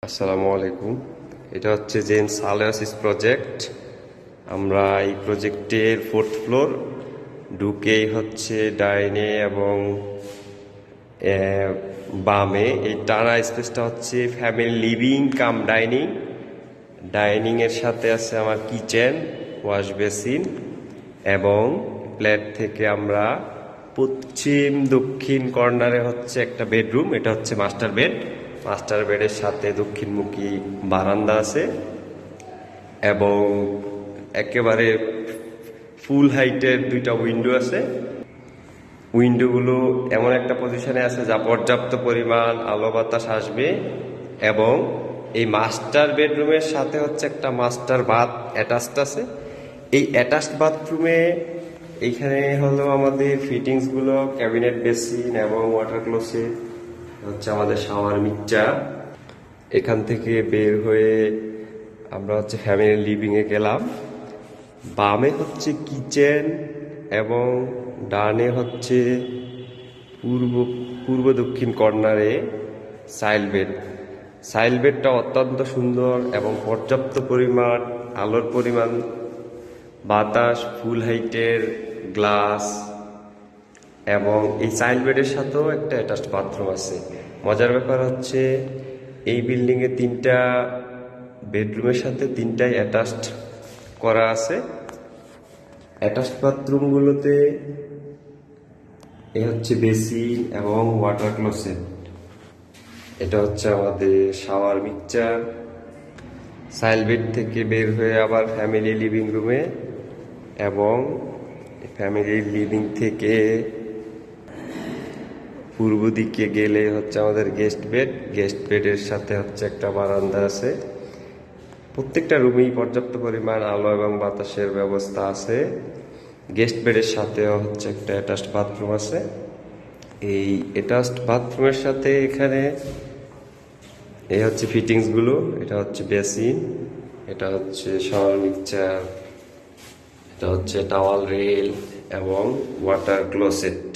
আসসালামু আলাইকুম। এটা হচ্ছে জেন সালিয়াসিস প্রজেক্ট। আমরা এই প্রজেক্টের 4th ফ্লোর ঢুকেই হচ্ছে ডাইনে এবং বামে এই টানা স্পেসটা হচ্ছে family living cum dining. Dining এর সাথে আছে আমার কিচেন, ওয়াশ বেসিন এবং প্লেট থেকে আমরা পশ্চিম দক্ষিণ কর্নারে হচ্ছে একটা বেডরুম। এটা হচ্ছে মাস্টার বেড। মাস্টার বেডের সাথে দক্ষিণমুখী বারান্দা আছে এবং একেবারে ফুল হাইটের দুইটা উইন্ডো আছে। উইন্ডোগুলো এমন একটা পজিশনে আছে যা পর্যাপ্ত পরিমাণ আলো বাতাস আসবে এবং এই মাস্টার বেডরুমের সাথে হচ্ছে একটা মাস্টার বাথ অ্যাটাচড আছে। এই অ্যাটাচড বাথরুমে এইখানে হলো আমাদের ফিটিংসগুলো, ক্যাবিনেট বেসিন এবং ওয়াটার ক্লোসেট, হচ্ছে আমাদের শাওয়ার মিক্সচার। এখান থেকে বের হয়ে আমরা হচ্ছে ফ্যামিলি লিভিং এ গেলাম। বামে হচ্ছে কিচেন এবং ডানে হচ্ছে পূর্ব দক্ষিণ কর্নারে চাইল্ড বেড। চাইল্ড বেডটা অত্যন্ত সুন্দর এবং পর্যাপ্ত পরিমাণ আলোর পরিমাণ, বাতাস, ফুল হাইটের গ্লাস এবং এই চাইল্ড বেডের সাথেও একটা অ্যাটাচড বাথরুম আছে। মজার ব্যাপার হচ্ছে এই বিল্ডিং এ 3টা বেডরুমের সাথে 3টাই অ্যাটাচড করা আছে। অ্যাটাচড বাথরুমগুলোতে এই হচ্ছে বেসিন এবং ওয়াটার ক্লোসেট। এটা হচ্ছে আমাদের শাওয়ার মিক্সচার। চাইল্ড বেড থেকে বের হয়ে আবার ফ্যামিলি লিভিং রুমে এবং ফ্যামিলি লিভিং থেকে পূর্ব দিকে গেলে হচ্ছে আমাদের গেস্ট বেড। গেস্ট বেডের সাথে হচ্ছে একটা বারান্দা আছে। প্রত্যেকটা রুমেই পর্যাপ্ত পরিমাণ আলো এবং বাতাসের ব্যবস্থা আছে। গেস্ট বেডের সাথেও হচ্ছে একটা অ্যাটাচড বাথরুম আছে। এই অ্যাটাচড বাথরুমের সাথে এখানে এই হচ্ছে ফিটিংসগুলো। এটা হচ্ছে বেসিন, এটা হচ্ছে শাওয়ার মিক্সচার, এটা হচ্ছে টাওয়াল রেল এবং ওয়াটার ক্লোসেট।